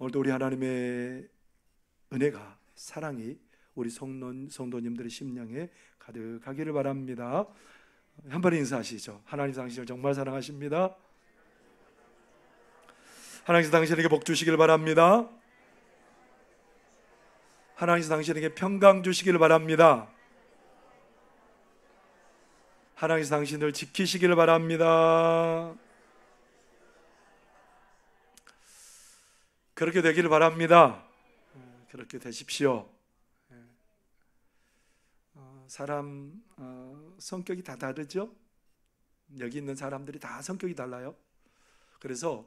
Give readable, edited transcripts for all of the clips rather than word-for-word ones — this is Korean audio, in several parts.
오늘도 우리 하나님의 은혜가, 사랑이 우리 성도님들의 심령에 가득하기를 바랍니다. 한 번 인사하시죠. 하나님 당신을 정말 사랑하십니다. 하나님께서 당신에게 복 주시길 바랍니다. 하나님께서 당신에게 평강 주시길 바랍니다. 하나님께서 당신을 지키시길 바랍니다. 그렇게 되기를 바랍니다. 그렇게 되십시오. 사람 성격이 다 다르죠? 여기 있는 사람들이 다 성격이 달라요. 그래서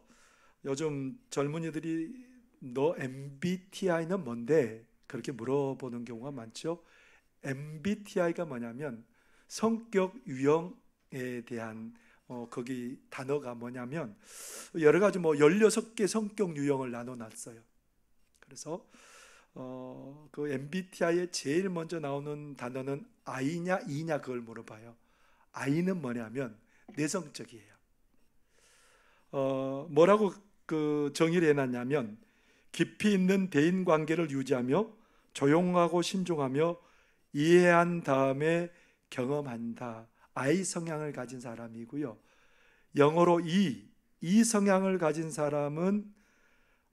요즘 젊은이들이 너 MBTI는 뭔데? 그렇게 물어보는 경우가 많죠. MBTI가 뭐냐면 성격 유형에 대한 거기 단어가 뭐냐면 여러 가지 16개 성격 유형을 나눠놨어요. 그래서 그 MBTI에 제일 먼저 나오는 단어는 I냐 E냐 그걸 물어봐요. I는 뭐냐면 내성적이에요. 뭐라고 그 정의를 해놨냐면 깊이 있는 대인 관계를 유지하며 조용하고 신중하며 이해한 다음에 경험한다. I 성향을 가진 사람이고요. 영어로 이 성향을 가진 사람은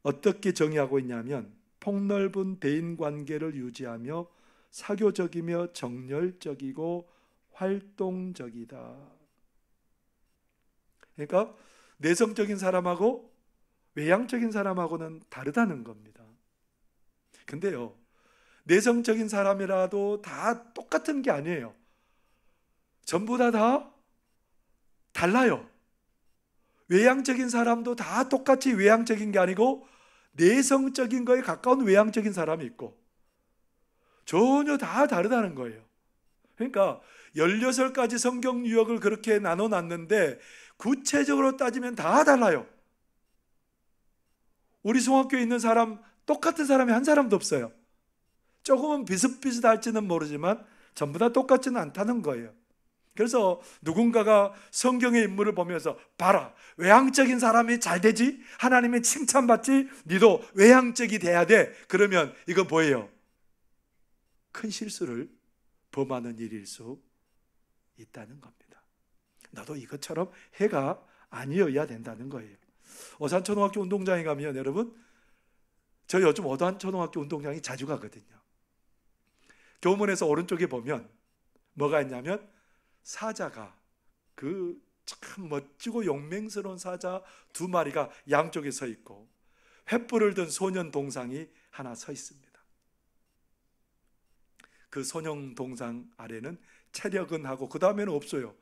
어떻게 정의하고 있냐면 폭넓은 대인관계를 유지하며 사교적이며 정열적이고 활동적이다. 그러니까 내성적인 사람하고 외향적인 사람하고는 다르다는 겁니다. 근데요, 내성적인 사람이라도 다 똑같은 게 아니에요. 전부 다 달라요. 외향적인 사람도 다 똑같이 외향적인 게 아니고 내성적인 거에 가까운 외향적인 사람이 있고 전혀 다 다르다는 거예요. 그러니까 16가지 성격 유형을 그렇게 나눠놨는데 구체적으로 따지면 다 달라요. 우리 성학교에 있는 사람 똑같은 사람이 한 사람도 없어요. 조금은 비슷비슷할지는 모르지만 전부 다 똑같지는 않다는 거예요. 그래서 누군가가 성경의 인물을 보면서 봐라, 외향적인 사람이 잘 되지? 하나님의 칭찬받지? 니도 외향적이 돼야 돼. 그러면 이건 뭐예요? 큰 실수를 범하는 일일 수 있다는 겁니다. 나도 이것처럼 해가 아니어야 된다는 거예요. 어산초등학교 운동장에 가면 여러분, 저 요즘 어산초등학교 운동장에 자주 가거든요. 교문에서 오른쪽에 보면 뭐가 있냐면 사자가, 그 참 멋지고 용맹스러운 사자 2마리가 양쪽에 서 있고 횃불을 든 소년 동상이 하나 서 있습니다. 그 소년 동상 아래는 체력은 하고 그 다음에는 없어요.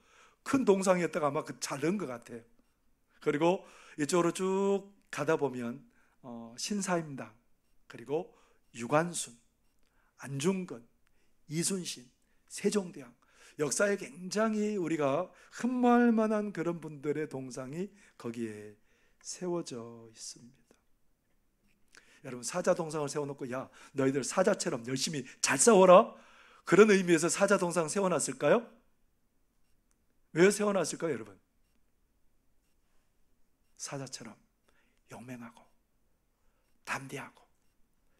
큰 동상이었다가 아마 그 작은 것 같아요. 그리고 이쪽으로 쭉 가다 보면 신사임당, 그리고 유관순, 안중근, 이순신, 세종대왕, 역사에 굉장히 우리가 흠모할 만한 그런 분들의 동상이 거기에 세워져 있습니다. 여러분, 사자 동상을 세워놓고 야, 너희들 사자처럼 열심히 잘 싸워라, 그런 의미에서 사자 동상 세워놨을까요? 왜 세워놨을까요, 여러분? 사자처럼 용맹하고 담대하고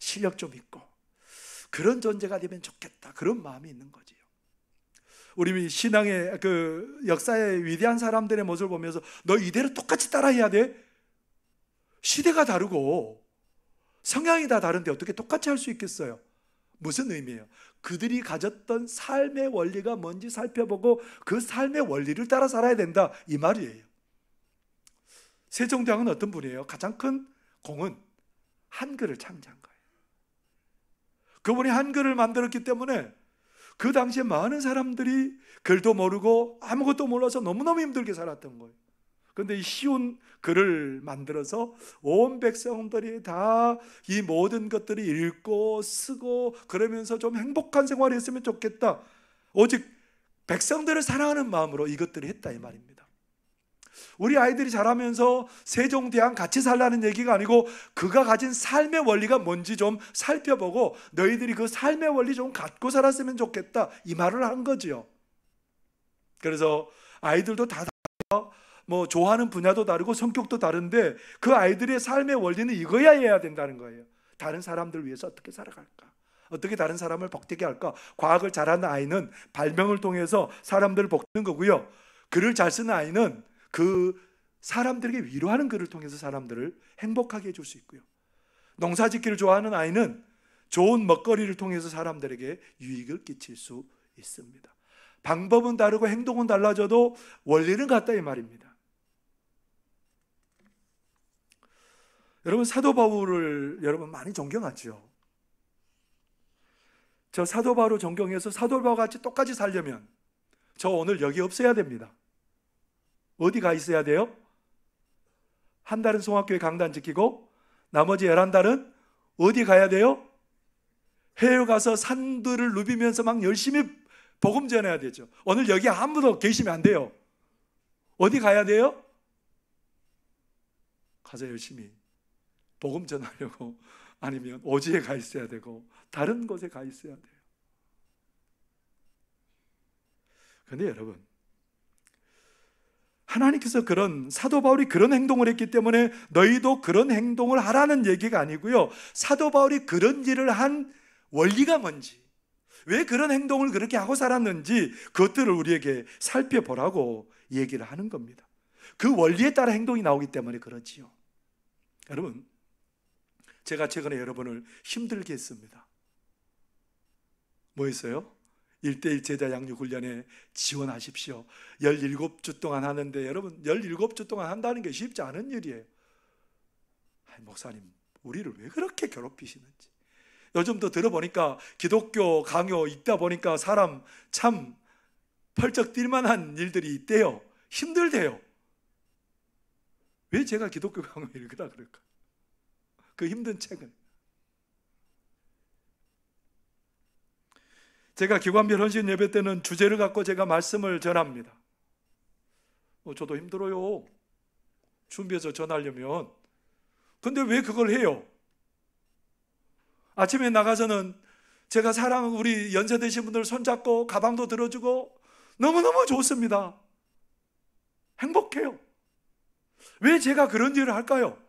실력 좀 있고 그런 존재가 되면 좋겠다, 그런 마음이 있는 거지요. 우리 신앙의 그 역사의 위대한 사람들의 모습을 보면서 너 이대로 똑같이 따라해야 돼? 시대가 다르고 성향이 다 다른데 어떻게 똑같이 할 수 있겠어요? 무슨 의미예요? 그들이 가졌던 삶의 원리가 뭔지 살펴보고 그 삶의 원리를 따라 살아야 된다, 이 말이에요. 세종대왕은 어떤 분이에요? 가장 큰 공은 한글을 창제한 거예요. 그분이 한글을 만들었기 때문에 그 당시에 많은 사람들이 글도 모르고 아무것도 몰라서 너무너무 힘들게 살았던 거예요. 그런데 이 쉬운 글을 만들어서 온 백성들이 다 이 모든 것들이 읽고 쓰고 그러면서 좀 행복한 생활을 했으면 좋겠다, 오직 백성들을 사랑하는 마음으로 이것들을 했다, 이 말입니다. 우리 아이들이 자라면서 세종대왕 같이 살라는 얘기가 아니고 그가 가진 삶의 원리가 뭔지 좀 살펴보고 너희들이 그 삶의 원리 좀 갖고 살았으면 좋겠다, 이 말을 한 거지요. 그래서 아이들도 다 좋아하는 분야도 다르고 성격도 다른데 그 아이들의 삶의 원리는 이거야 해야 된다는 거예요. 다른 사람들 위해서 어떻게 살아갈까? 어떻게 다른 사람을 복되게 할까? 과학을 잘하는 아이는 발명을 통해서 사람들을 복되는 거고요. 글을 잘 쓰는 아이는 그 사람들에게 위로하는 글을 통해서 사람들을 행복하게 해줄 수 있고요. 농사짓기를 좋아하는 아이는 좋은 먹거리를 통해서 사람들에게 유익을 끼칠 수 있습니다. 방법은 다르고 행동은 달라져도 원리는 같다 이 말입니다. 여러분, 사도 바울을 여러분 많이 존경하죠. 저 사도 바울을 존경해서 사도 바울과 같이 똑같이 살려면 저 오늘 여기 없어야 됩니다. 어디 가 있어야 돼요? 한 달은 송학교에 강단 지키고 나머지 11달은 어디 가야 돼요? 해외 가서 산들을 누비면서 막 열심히 복음 전해야 되죠. 오늘 여기 아무도 계시면 안 돼요. 어디 가야 돼요? 가서 열심히 복음 전하려고, 아니면 오지에 가 있어야 되고 다른 곳에 가 있어야 돼요. 그런데 여러분, 하나님께서 사도 바울이 그런 행동을 했기 때문에 너희도 그런 행동을 하라는 얘기가 아니고요. 사도 바울이 그런 일을 한 원리가 뭔지, 왜 그런 행동을 그렇게 하고 살았는지 그것들을 우리에게 살펴보라고 얘기를 하는 겁니다. 그 원리에 따라 행동이 나오기 때문에 그렇지요. 여러분, 제가 최근에 여러분을 힘들게 했습니다. 뭐 했어요? 1:1 제자 양육 훈련에 지원하십시오. 17주 동안 하는데, 여러분 17주 동안 한다는 게 쉽지 않은 일이에요. 목사님, 우리를 왜 그렇게 괴롭히시는지. 요즘도 들어보니까 기독교 강요 읽다 보니까 사람 참 펄쩍 뛸만한 일들이 있대요. 힘들대요. 왜 제가 기독교 강요 읽으라 그럴까? 그 힘든 책을. 제가 기관별 헌신 예배 때는 주제를 갖고 제가 말씀을 전합니다. 저도 힘들어요, 준비해서 전하려면. 근데 왜 그걸 해요? 아침에 나가서는 제가 사랑하는 우리 연세 드신 분들 손잡고 가방도 들어주고 너무너무 좋습니다. 행복해요. 왜 제가 그런 일을 할까요?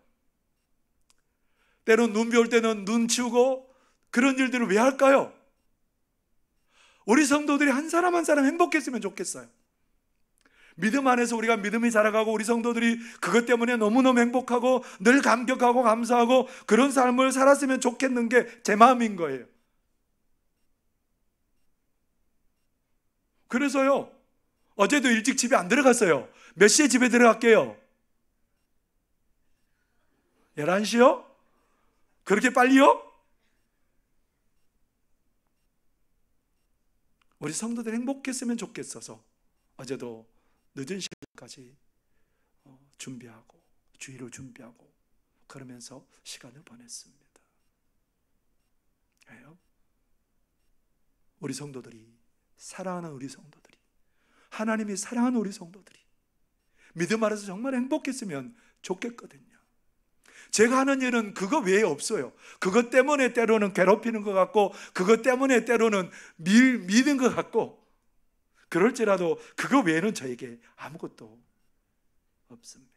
때론 눈 비 올 때는 눈 치우고 그런 일들을 왜 할까요? 우리 성도들이 한 사람 한 사람 행복했으면 좋겠어요. 믿음 안에서 우리가 믿음이 자라가고 우리 성도들이 그것 때문에 너무너무 행복하고 늘 감격하고 감사하고 그런 삶을 살았으면 좋겠는 게 제 마음인 거예요. 그래서요, 어제도 일찍 집에 안 들어갔어요. 몇 시에 집에 들어갈게요? 11시요? 그렇게 빨리요? 우리 성도들 행복했으면 좋겠어서 어제도 늦은 시간까지 준비하고 주의를 준비하고 그러면서 시간을 보냈습니다. 왜요? 우리 성도들이, 사랑하는 우리 성도들이, 하나님이 사랑하는 우리 성도들이 믿음 안에서 정말 행복했으면 좋겠거든요. 제가 하는 일은 그거 외에 없어요. 그것 때문에 때로는 괴롭히는 것 같고, 그것 때문에 때로는 미는 것 같고, 그럴지라도 그거 외에는 저에게 아무것도 없습니다.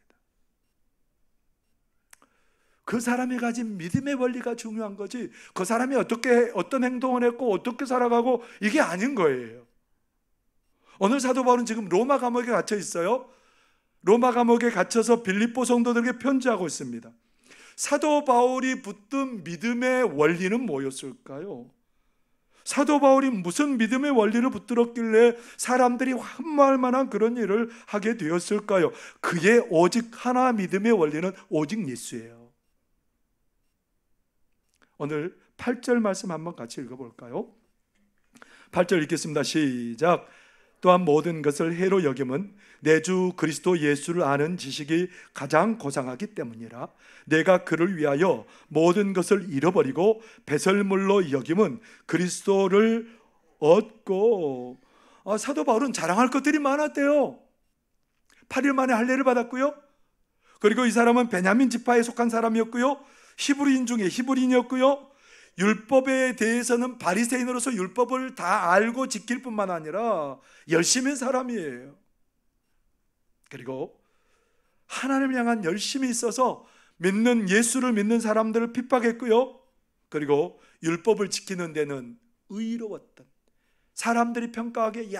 그 사람이 가진 믿음의 원리가 중요한 거지, 그 사람이 어떤 행동을 했고 어떻게 살아가고 이게 아닌 거예요. 오늘 사도 바울은 지금 로마 감옥에 갇혀 있어요. 로마 감옥에 갇혀서 빌립보 성도들에게 편지하고 있습니다. 사도 바울이 붙든 믿음의 원리는 뭐였을까요? 사도 바울이 무슨 믿음의 원리를 붙들었길래 사람들이 환무할 만한 그런 일을 하게 되었을까요? 그의 오직 하나 믿음의 원리는 오직 예수예요. 오늘 8절 말씀 한번 같이 읽어볼까요? 8절 읽겠습니다. 시작. 또한 모든 것을 해로 여김은 내 주 그리스도 예수를 아는 지식이 가장 고상하기 때문이라. 내가 그를 위하여 모든 것을 잃어버리고 배설물로 여김은 그리스도를 얻고. 사도 바울은 자랑할 것들이 많았대요. 8일 만에 할례를 받았고요. 그리고 이 사람은 베냐민 지파에 속한 사람이었고요. 히브리인 중에 히브리인이었고요. 율법에 대해서는 바리새인으로서 율법을 다 알고 지킬 뿐만 아니라 열심히 한 사람이에요. 그리고 하나님을 향한 열심이 있어서 예수를 믿는 사람들을 핍박했고요. 그리고 율법을 지키는 데는 의로웠던, 사람들이 평가하기에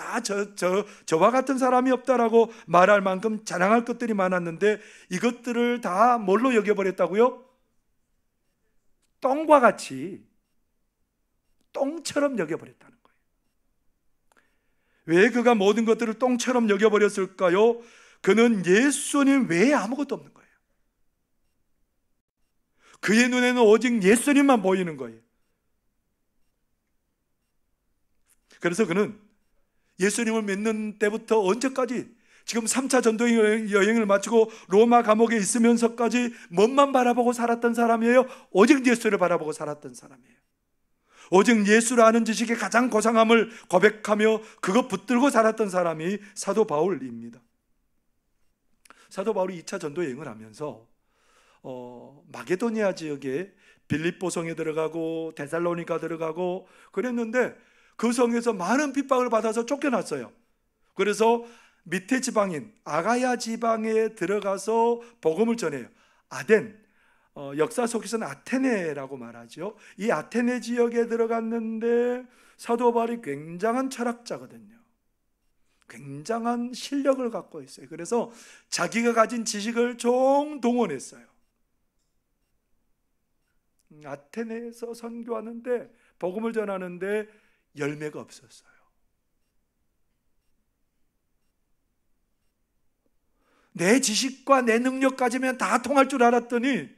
저와 같은 사람이 없다라고 말할 만큼 자랑할 것들이 많았는데 이것들을 다 뭘로 여겨버렸다고요? 똥과 같이, 똥처럼 여겨버렸다는 거예요. 왜 그가 모든 것들을 똥처럼 여겨버렸을까요? 그는 예수님 외에 아무것도 없는 거예요. 그의 눈에는 오직 예수님만 보이는 거예요. 그래서 그는 예수님을 믿는 때부터 언제까지, 지금 3차 전도 여행을 마치고 로마 감옥에 있으면서까지 뭔만 바라보고 살았던 사람이에요? 오직 예수를 바라보고 살았던 사람이에요. 오직 예수를 아는 지식의 가장 고상함을 고백하며 그것 붙들고 살았던 사람이 사도 바울입니다. 사도 바울이 2차 전도 여행을 하면서 마게도니아 지역에 빌립보 성에 들어가고 데살로니가 들어가고 그랬는데 그 성에서 많은 핍박을 받아서 쫓겨났어요. 그래서 밑에 지방인 아가야 지방에 들어가서 복음을 전해요. 아덴, 역사 속에서는 아테네라고 말하죠. 이 아테네 지역에 들어갔는데 사도 바울이 굉장한 철학자거든요. 굉장한 실력을 갖고 있어요. 그래서 자기가 가진 지식을 총동원했어요. 아테네에서 선교하는데, 복음을 전하는데 열매가 없었어요. 내 지식과 내 능력 가지면 다 통할 줄 알았더니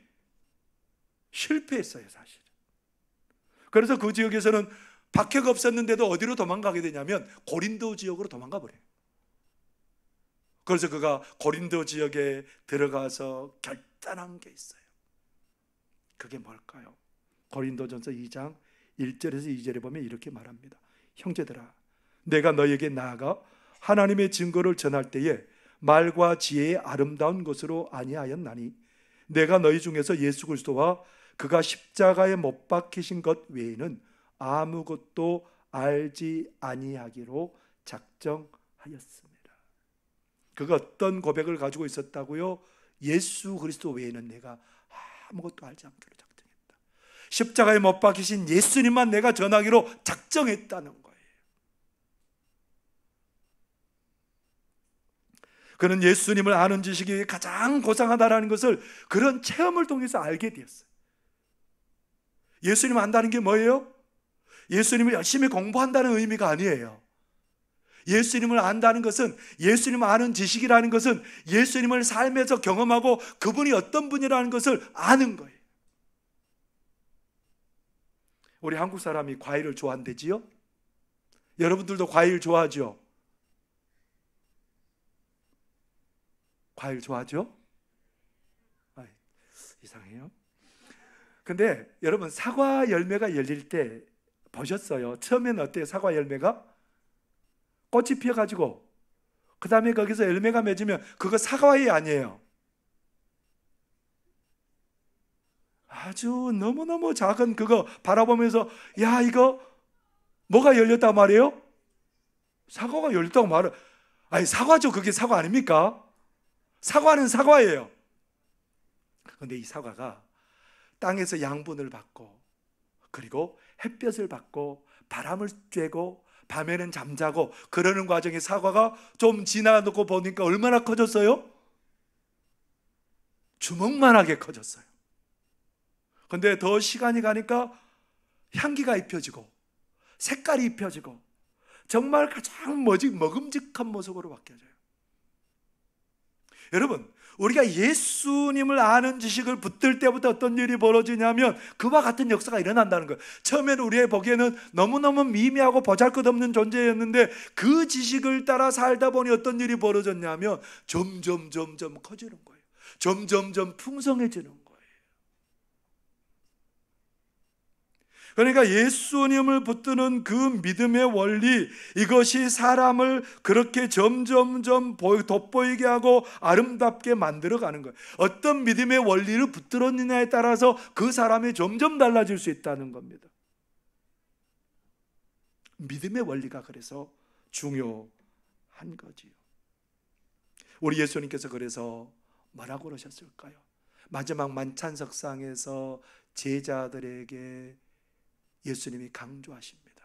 실패했어요, 사실. 그래서 그 지역에서는 박해가 없었는데도 어디로 도망가게 되냐면 고린도 지역으로 도망가 버려요. 그래서 그가 고린도 지역에 들어가서 결단한 게 있어요. 그게 뭘까요? 고린도전서 2장 1절에서 2절에 보면 이렇게 말합니다. 형제들아, 내가 너희에게 나아가 하나님의 증거를 전할 때에 말과 지혜의 아름다운 것으로 아니하였나니 내가 너희 중에서 예수 그리스도와 그가 십자가에 못 박히신 것 외에는 아무것도 알지 아니하기로 작정하였습니다. 그가 어떤 고백을 가지고 있었다고요? 예수 그리스도 외에는 내가 아무것도 알지 않기로 작정했다. 십자가에 못 박히신 예수님만 내가 전하기로 작정했다는 거예요. 그는 예수님을 아는 지식이 가장 고상하다는 것을 그런 체험을 통해서 알게 되었어요. 예수님 안다는 게 뭐예요? 예수님을 열심히 공부한다는 의미가 아니에요. 예수님을 안다는 것은, 예수님을 아는 지식이라는 것은 예수님을 삶에서 경험하고 그분이 어떤 분이라는 것을 아는 거예요. 우리 한국 사람이 과일을 좋아한대지요? 여러분들도 과일 좋아하죠? 과일 좋아하죠? 이상해요. 근데 여러분, 사과 열매가 열릴 때 보셨어요? 처음에는 어때요? 사과 열매가? 꽃이 피어가지고 그 다음에 거기서 열매가 맺으면 그거 사과이 아니에요. 아주 너무너무 작은 그거 바라보면서 야, 이거 뭐가 열렸단 말이에요? 사과가 열렸다고 말을. 아니, 사과죠. 그게 사과 아닙니까? 사과는 사과예요. 그런데 이 사과가 땅에서 양분을 받고 그리고 햇볕을 받고 바람을 쬐고 밤에는 잠자고 그러는 과정에 사과가 좀 지나놓고 보니까 얼마나 커졌어요? 주먹만하게 커졌어요. 근데 더 시간이 가니까 향기가 입혀지고 색깔이 입혀지고 정말 가장 먹음직한 모습으로 바뀌어져요. 여러분, 우리가 예수님을 아는 지식을 붙들 때부터 어떤 일이 벌어지냐면 그와 같은 역사가 일어난다는 거예요. 처음에는 우리의 보기에는 너무너무 미미하고 보잘것없는 존재였는데 그 지식을 따라 살다 보니 어떤 일이 벌어졌냐면 점점 커지는 거예요. 점점 풍성해지는 거예요. 그러니까 예수님을 붙드는 그 믿음의 원리, 이것이 사람을 그렇게 점점 돋보이게 하고 아름답게 만들어가는 거예요. 어떤 믿음의 원리를 붙들었느냐에 따라서 그 사람이 점점 달라질 수 있다는 겁니다. 믿음의 원리가 그래서 중요한 거지요. 우리 예수님께서 그래서 뭐라고 그러셨을까요? 마지막 만찬석상에서 제자들에게 예수님이 강조하십니다.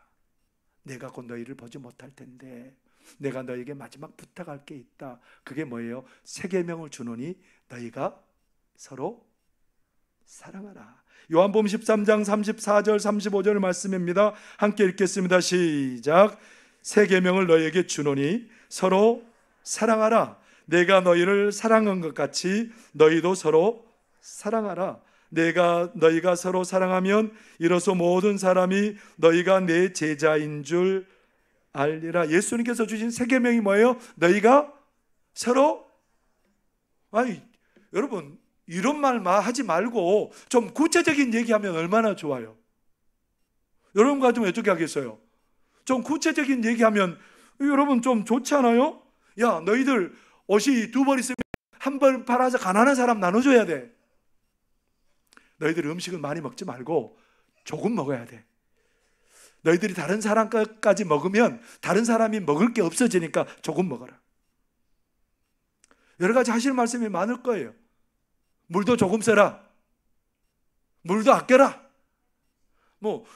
내가 곧 너희를 보지 못할 텐데 내가 너희에게 마지막 부탁할 게 있다. 그게 뭐예요? 새 계명을 주노니 너희가 서로 사랑하라. 요한복음 13장 34절 35절 말씀입니다. 함께 읽겠습니다. 시작. 새 계명을 너희에게 주노니 서로 사랑하라. 내가 너희를 사랑한 것 같이 너희도 서로 사랑하라. 너희가 서로 사랑하면 이로써 모든 사람이 너희가 내 제자인 줄 알리라. 예수님께서 주신 새 계명이 뭐예요? 너희가 서로, 여러분 이런 말 하지 말고 좀 구체적인 얘기하면 얼마나 좋아요. 여러분과 좀 어떻게 하겠어요? 좀 구체적인 얘기하면 여러분 좀 좋지 않아요? 야, 너희들 옷이 두 벌 있으면 한 벌 팔아서 가난한 사람 나눠줘야 돼. 너희들 음식을 많이 먹지 말고 조금 먹어야 돼. 너희들이 다른 사람 것까지 먹으면 다른 사람이 먹을 게 없어지니까 조금 먹어라. 여러 가지 하실 말씀이 많을 거예요. 물도 조금 써라. 물도 아껴라.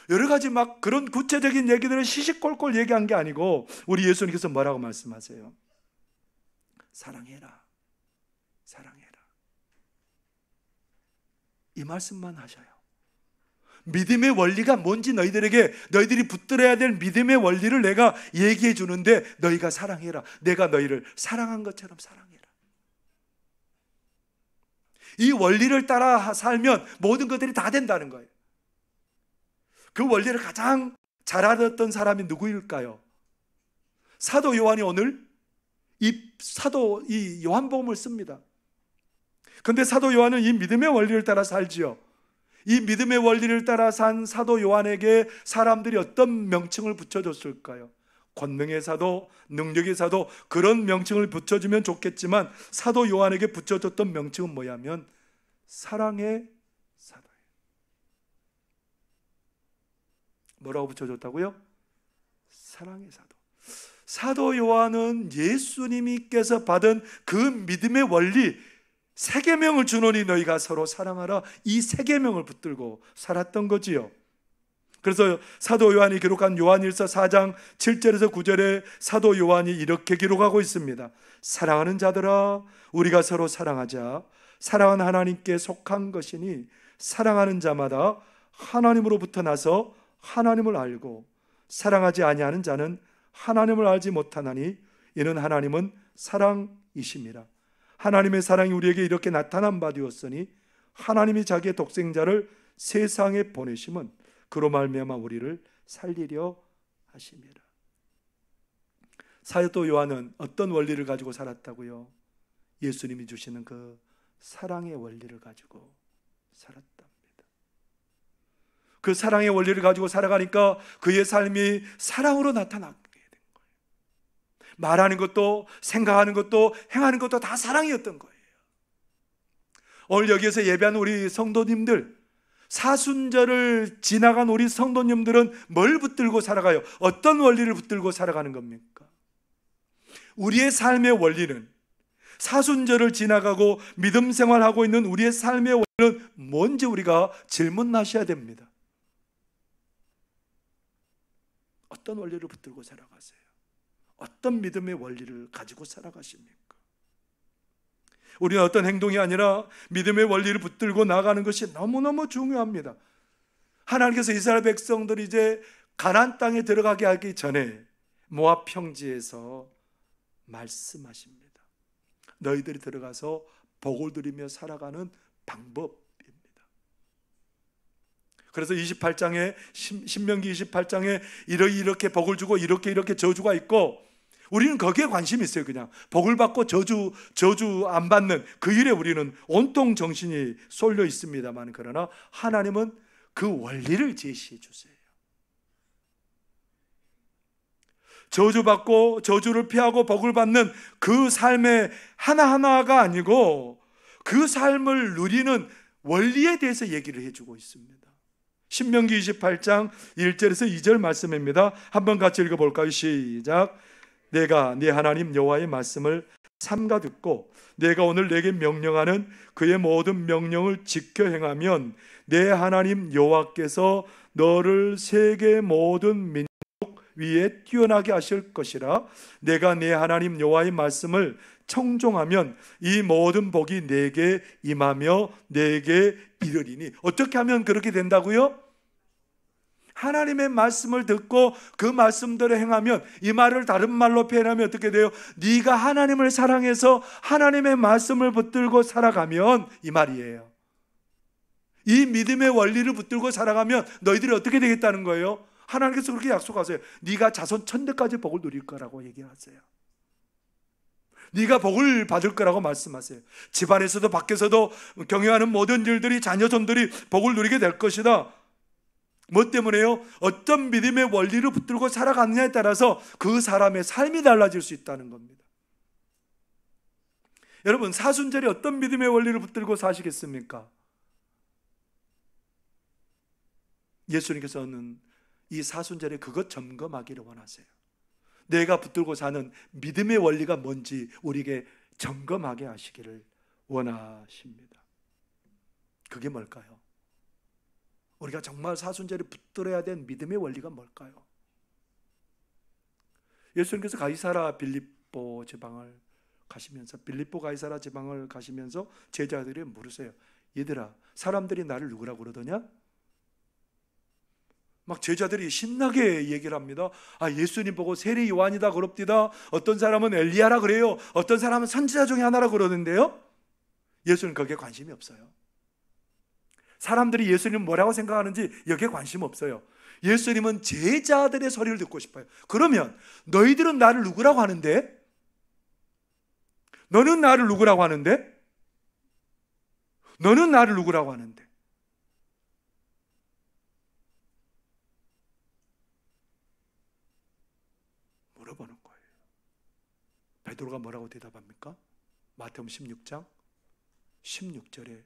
여러 가지 막 그런 구체적인 얘기들을 시시콜콜 얘기한 게 아니고 우리 예수님께서 뭐라고 말씀하세요? 사랑해라. 사랑해라. 이 말씀만 하셔요. 믿음의 원리가 뭔지 너희들이 붙들어야 될 믿음의 원리를 내가 얘기해 주는데 너희가 사랑해라. 내가 너희를 사랑한 것처럼 사랑해라. 이 원리를 따라 살면 모든 것들이 다 된다는 거예요. 그 원리를 가장 잘 알았던 사람이 누구일까요? 사도 요한이 오늘 이 요한복음을 씁니다. 그런데 사도 요한은 이 믿음의 원리를 따라 살지요. 이 믿음의 원리를 따라 산 사도 요한에게 사람들이 어떤 명칭을 붙여줬을까요? 권능의 사도, 능력의 사도, 그런 명칭을 붙여주면 좋겠지만 사도 요한에게 붙여줬던 명칭은 뭐냐면 사랑의 사도예요. 뭐라고 붙여줬다고요? 사랑의 사도. 사도 요한은 예수님께서 받은 그 믿음의 원리, 새 계명을 주노니 너희가 서로 사랑하라, 이 새 계명을 붙들고 살았던 거지요. 그래서 사도 요한이 기록한 요한일서 4장 7절에서 9절에 사도 요한이 이렇게 기록하고 있습니다. 사랑하는 자들아, 우리가 서로 사랑하자. 사랑은 하나님께 속한 것이니 사랑하는 자마다 하나님으로부터 나서 하나님을 알고 사랑하지 아니하는 자는 하나님을 알지 못하나니 이는 하나님은 사랑이심이라. 하나님의 사랑이 우리에게 이렇게 나타난 바 되었으니 하나님이 자기의 독생자를 세상에 보내심은 그로 말미암아 우리를 살리려 하심이라. 사도 요한은 어떤 원리를 가지고 살았다고요? 예수님이 주시는 그 사랑의 원리를 가지고 살았답니다. 그 사랑의 원리를 가지고 살아가니까 그의 삶이 사랑으로 나타나게 된 거예요. 말하는 것도 생각하는 것도 행하는 것도 다 사랑이었던 거예요. 오늘 여기에서 예배하는 우리 성도님들, 사순절을 지나간 우리 성도님들은 뭘 붙들고 살아가요? 어떤 원리를 붙들고 살아가는 겁니까? 우리의 삶의 원리는, 사순절을 지나가고 믿음 생활하고 있는 우리의 삶의 원리는 뭔지 우리가 질문하셔야 됩니다. 어떤 원리를 붙들고 살아가세요? 어떤 믿음의 원리를 가지고 살아가십니까? 우리는 어떤 행동이 아니라 믿음의 원리를 붙들고 나가는 것이 너무너무 중요합니다. 하나님께서 이스라엘 백성들이 이제 가나안 땅에 들어가게 하기 전에 모압 평지에서 말씀하십니다. 너희들이 들어가서 복을 누리며 살아가는 방법입니다. 그래서 28장에 신명기 28장에 이렇게 복을 주고 이렇게 저주가 있고, 우리는 거기에 관심이 있어요. 그냥 복을 받고 저주 안 받는 그 일에 우리는 온통 정신이 쏠려 있습니다만, 그러나 하나님은 그 원리를 제시해 주세요. 저주받고 저주를 피하고 복을 받는 그 삶의 하나하나가 아니고 그 삶을 누리는 원리에 대해서 얘기를 해주고 있습니다. 신명기 28장 1절에서 2절 말씀입니다. 한번 같이 읽어볼까요? 시작. 내가 네 하나님 여호와의 말씀을 삼가 듣고 내가 오늘 내게 명령하는 그의 모든 명령을 지켜 행하면 내 하나님 여호와께서 너를 세계 모든 민족 위에 뛰어나게 하실 것이라. 내가 내 하나님 여호와의 말씀을 청종하면 이 모든 복이 내게 임하며 내게 이르리니. 어떻게 하면 그렇게 된다고요? 하나님의 말씀을 듣고 그 말씀대로 행하면, 이 말을 다른 말로 표현하면 어떻게 돼요? 네가 하나님을 사랑해서 하나님의 말씀을 붙들고 살아가면, 이 말이에요. 이 믿음의 원리를 붙들고 살아가면 너희들이 어떻게 되겠다는 거예요? 하나님께서 그렇게 약속하세요. 네가 자손 천대까지 복을 누릴 거라고 얘기하세요. 네가 복을 받을 거라고 말씀하세요. 집안에서도 밖에서도 경영하는 모든 일들이, 자녀손들이 복을 누리게 될 것이다. 뭐 때문에요? 어떤 믿음의 원리를 붙들고 살아가느냐에 따라서 그 사람의 삶이 달라질 수 있다는 겁니다. 여러분, 사순절에 어떤 믿음의 원리를 붙들고 사시겠습니까? 예수님께서는 이 사순절에 그것 점검하기를 원하세요. 내가 붙들고 사는 믿음의 원리가 뭔지 우리에게 점검하게 하시기를 원하십니다. 그게 뭘까요? 우리가 정말 사순절에 붙들어야 된 믿음의 원리가 뭘까요? 예수님께서 가이사라 빌립보 지방을 가시면서, 빌립보 가이사라 지방을 가시면서 제자들이 물으세요. 얘들아, 사람들이 나를 누구라고 그러더냐? 막 제자들이 신나게 얘기를 합니다. 예수님 보고 세례 요한이다 그럽디다. 어떤 사람은 엘리야라 그래요. 어떤 사람은 선지자 중에 하나라 그러는데요. 예수는 거기에 관심이 없어요. 사람들이 예수님 뭐라고 생각하는지 여기에 관심 없어요. 예수님은 제자들의 소리를 듣고 싶어요. 그러면 너희들은 나를 누구라고 하는데? 너는 나를 누구라고 하는데? 너는 나를 누구라고 하는데? 물어보는 거예요. 베드로가 뭐라고 대답합니까? 마태복음 16장 16절에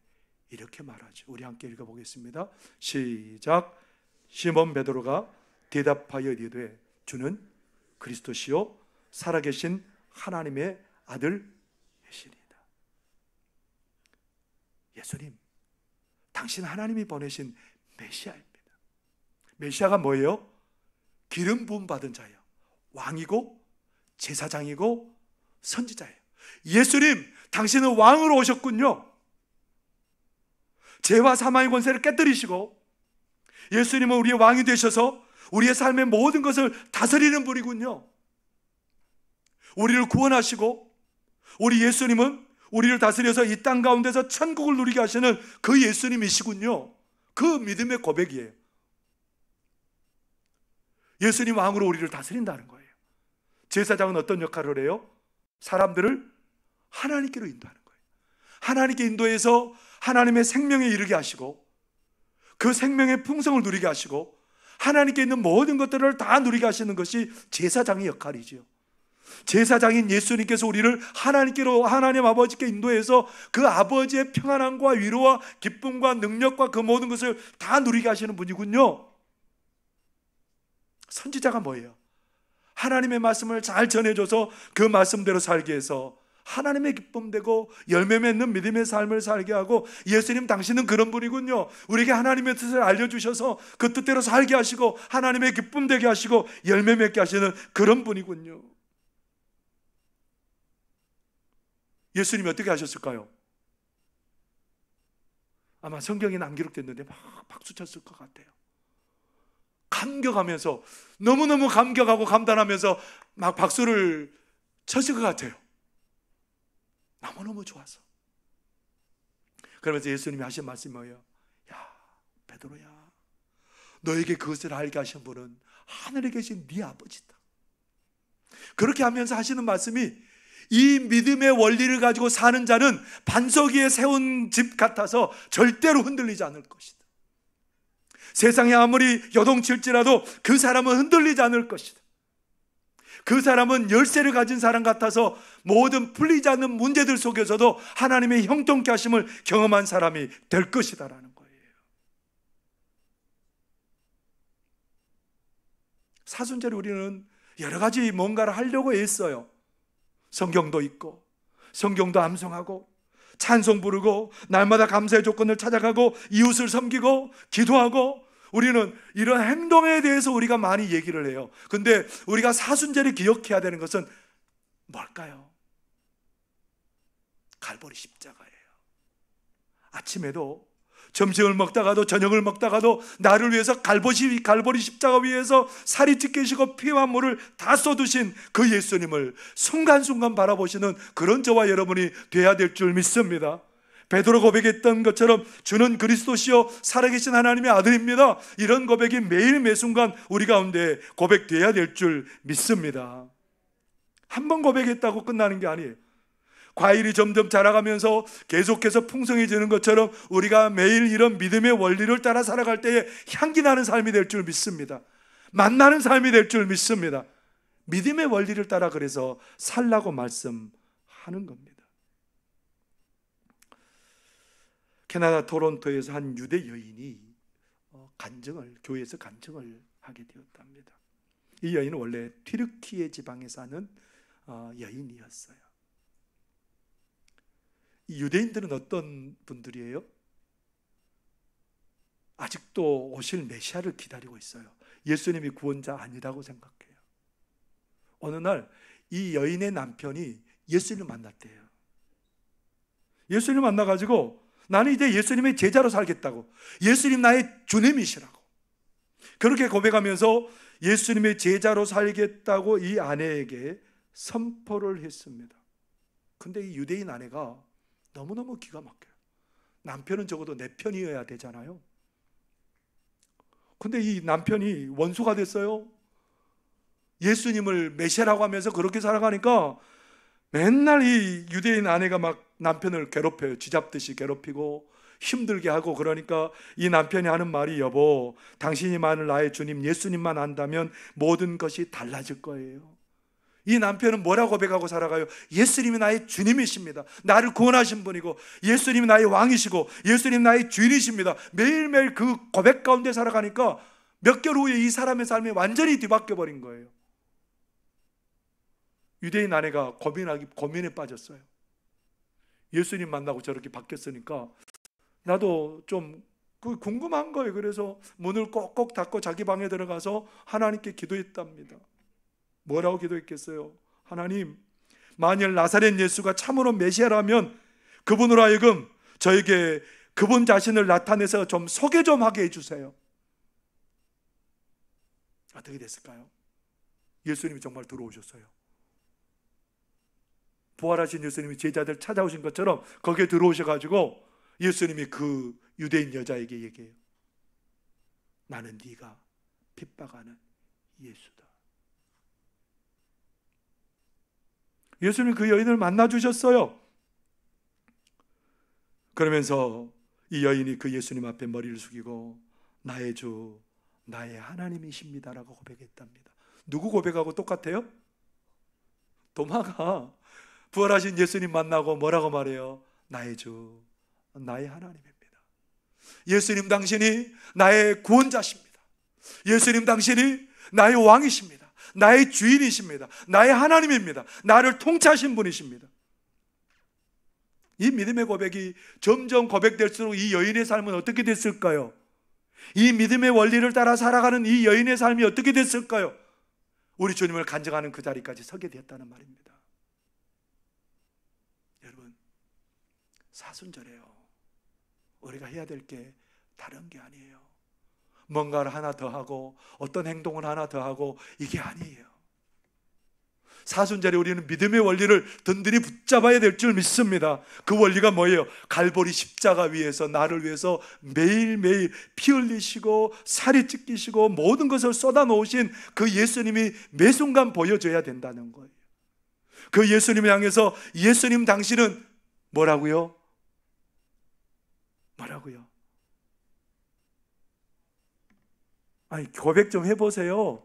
이렇게 말하죠. 우리 함께 읽어보겠습니다. 시작. 시몬 베드로가 대답하여 이르되 주는 그리스도시요 살아계신 하나님의 아들이시니이다. 예수님, 당신 하나님이 보내신 메시아입니다. 메시아가 뭐예요? 기름 부음 받은 자예요. 왕이고 제사장이고 선지자예요. 예수님, 당신은 왕으로 오셨군요. 죄와 사망의 권세를 깨뜨리시고 예수님은 우리의 왕이 되셔서 우리의 삶의 모든 것을 다스리는 분이군요. 우리를 구원하시고 우리 예수님은 우리를 다스려서 이 땅 가운데서 천국을 누리게 하시는 그 예수님이시군요. 그 믿음의 고백이에요. 예수님 왕으로 우리를 다스린다는 거예요. 제사장은 어떤 역할을 해요? 사람들을 하나님께로 인도하는 거예요. 하나님께 인도해서 하나님의 생명에 이르게 하시고 그 생명의 풍성을 누리게 하시고 하나님께 있는 모든 것들을 다 누리게 하시는 것이 제사장의 역할이지요. 제사장인 예수님께서 우리를 하나님께로, 하나님 아버지께 인도해서 그 아버지의 평안함과 위로와 기쁨과 능력과 그 모든 것을 다 누리게 하시는 분이군요. 선지자가 뭐예요? 하나님의 말씀을 잘 전해줘서 그 말씀대로 살게 해서 하나님의 기쁨 되고 열매 맺는 믿음의 삶을 살게 하고, 예수님 당신은 그런 분이군요. 우리에게 하나님의 뜻을 알려주셔서 그 뜻대로 살게 하시고 하나님의 기쁨 되게 하시고 열매 맺게 하시는 그런 분이군요. 예수님이 어떻게 하셨을까요? 아마 성경에는 안 기록됐는데 막 박수 쳤을 것 같아요. 감격하면서, 너무너무 감격하고 감탄하면서 막 박수를 쳤을 것 같아요. 너무너무 좋아서. 그러면서 예수님이 하신 말씀이 뭐예요? 야, 베드로야, 너에게 그것을 알게 하신 분은 하늘에 계신 네 아버지다. 그렇게 하면서 하시는 말씀이, 이 믿음의 원리를 가지고 사는 자는 반석 위에 세운 집 같아서 절대로 흔들리지 않을 것이다. 세상에 아무리 요동칠지라도 그 사람은 흔들리지 않을 것이다. 그 사람은 열쇠를 가진 사람 같아서 모든 풀리지 않는 문제들 속에서도 하나님의 형통케 하심을 경험한 사람이 될 것이다라는 거예요. 사순절에 우리는 여러 가지 뭔가를 하려고 애써요. 성경도 읽고 성경도 암송하고 찬송 부르고 날마다 감사의 조건을 찾아가고 이웃을 섬기고 기도하고, 우리는 이런 행동에 대해서 우리가 많이 얘기를 해요. 근데 우리가 사순절에 기억해야 되는 것은 뭘까요? 갈보리 십자가예요. 아침에도 점심을 먹다가도 저녁을 먹다가도 나를 위해서 갈보리 십자가 위에서 살이 찢기시고 피와 물을 다 쏟으신 그 예수님을 순간순간 바라보시는 그런 저와 여러분이 돼야 될 줄 믿습니다. 베드로 고백했던 것처럼 주는 그리스도시요 살아계신 하나님의 아들입니다. 이런 고백이 매일 매순간 우리 가운데 고백돼야 될 줄 믿습니다. 한 번 고백했다고 끝나는 게 아니에요. 과일이 점점 자라가면서 계속해서 풍성해지는 것처럼 우리가 매일 이런 믿음의 원리를 따라 살아갈 때에 향기 나는 삶이 될 줄 믿습니다. 만나는 삶이 될 줄 믿습니다. 믿음의 원리를 따라 그래서 살라고 말씀하는 겁니다. 캐나다 토론토에서 한 유대 여인이 교회에서 간증을 하게 되었답니다. 이 여인은 원래 튀르키예 지방에 사는 여인이었어요. 이 유대인들은 어떤 분들이에요? 아직도 오실 메시아를 기다리고 있어요. 예수님이 구원자 아니라고 생각해요. 어느 날 이 여인의 남편이 예수님을 만났대요. 예수님을 만나가지고 나는 이제 예수님의 제자로 살겠다고, 예수님 나의 주님이시라고 그렇게 고백하면서 예수님의 제자로 살겠다고 이 아내에게 선포를 했습니다. 근데 이 유대인 아내가 너무너무 기가 막혀요. 남편은 적어도 내 편이어야 되잖아요. 근데 이 남편이 원수가 됐어요. 예수님을 메시아라고 하면서 그렇게 살아가니까 맨날 이 유대인 아내가 막 남편을 괴롭혀요. 쥐잡듯이 괴롭히고 힘들게 하고. 그러니까 이 남편이 하는 말이, 여보, 당신이만을 나의 주님 예수님만 안다면 모든 것이 달라질 거예요. 이 남편은 뭐라고 고백하고 살아가요? 예수님이 나의 주님이십니다. 나를 구원하신 분이고 예수님이 나의 왕이시고 예수님 나의 주인이십니다. 매일매일 그 고백 가운데 살아가니까 몇 개월 후에 이 사람의 삶이 완전히 뒤바뀌어 버린 거예요. 유대인 아내가 고민에 빠졌어요. 예수님 만나고 저렇게 바뀌었으니까 나도 좀 궁금한 거예요. 그래서 문을 꼭꼭 닫고 자기 방에 들어가서 하나님께 기도했답니다. 뭐라고 기도했겠어요? 하나님, 만일 나사렛 예수가 참으로 메시아라면 그분으로 하여금 저에게 그분 자신을 나타내서 좀 소개 좀 하게 해주세요. 어떻게 됐을까요? 예수님이 정말 들어오셨어요. 부활하신 예수님이 제자들 찾아오신 것처럼 거기에 들어오셔가지고 예수님이 그 유대인 여자에게 얘기해요. 나는 네가 핍박하는 예수다. 예수님이 그 여인을 만나주셨어요. 그러면서 이 여인이 그 예수님 앞에 머리를 숙이고 나의 주, 나의 하나님이십니다라고 고백했답니다. 누구 고백하고 똑같아요? 도마가 부활하신 예수님 만나고 뭐라고 말해요? 나의 주, 나의 하나님입니다. 예수님 당신이 나의 구원자십니다. 예수님 당신이 나의 왕이십니다. 나의 주인이십니다. 나의 하나님입니다. 나를 통치하신 분이십니다. 이 믿음의 고백이 점점 고백될수록 이 여인의 삶은 어떻게 됐을까요? 이 믿음의 원리를 따라 살아가는 이 여인의 삶이 어떻게 됐을까요? 우리 주님을 간증하는 그 자리까지 서게 되었다는 말입니다. 여러분, 사순절이에요. 우리가 해야 될 게 다른 게 아니에요. 뭔가를 하나 더 하고 어떤 행동을 하나 더 하고 이게 아니에요. 사순절에 우리는 믿음의 원리를 든든히 붙잡아야 될 줄 믿습니다. 그 원리가 뭐예요? 갈보리 십자가 위에서 나를 위해서 매일매일 피 흘리시고 살이 찢기시고 모든 것을 쏟아 놓으신 그 예수님이 매 순간 보여줘야 된다는 거예요. 그 예수님을 향해서 예수님 당신은 뭐라고요? 뭐라고요? 아니, 고백 좀 해보세요.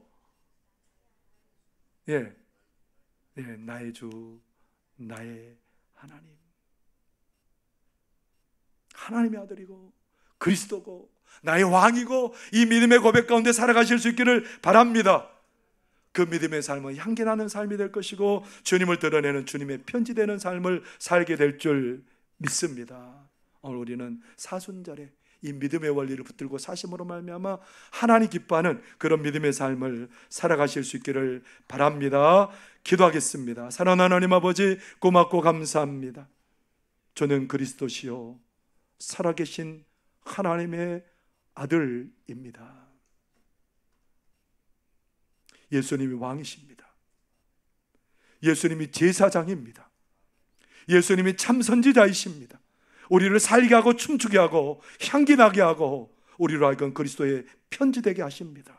예, 나의 주, 나의 하나님. 하나님의 아들이고 그리스도고 나의 왕이고 이 믿음의 고백 가운데 살아가실 수 있기를 바랍니다. 그 믿음의 삶은 향기나는 삶이 될 것이고 주님을 드러내는 주님의 편지되는 삶을 살게 될 줄 믿습니다. 오늘 우리는 사순절에 이 믿음의 원리를 붙들고 사심으로 말미암아 하나님 기뻐하는 그런 믿음의 삶을 살아가실 수 있기를 바랍니다. 기도하겠습니다. 사랑하는 하나님 아버지, 고맙고 감사합니다. 저는 그리스도시요 살아계신 하나님의 아들입니다. 예수님이 왕이십니다. 예수님이 제사장입니다. 예수님이 참 선지자이십니다. 우리를 살게 하고 춤추게 하고 향기 나게 하고 우리로 하여금 그리스도의 편지되게 하십니다.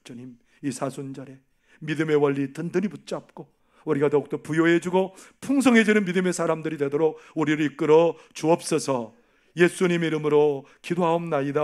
주님, 이 사순절에 믿음의 원리 든든히 붙잡고 우리가 더욱더 부요해지고 풍성해지는 믿음의 사람들이 되도록 우리를 이끌어 주옵소서. 예수님 이름으로 기도하옵나이다.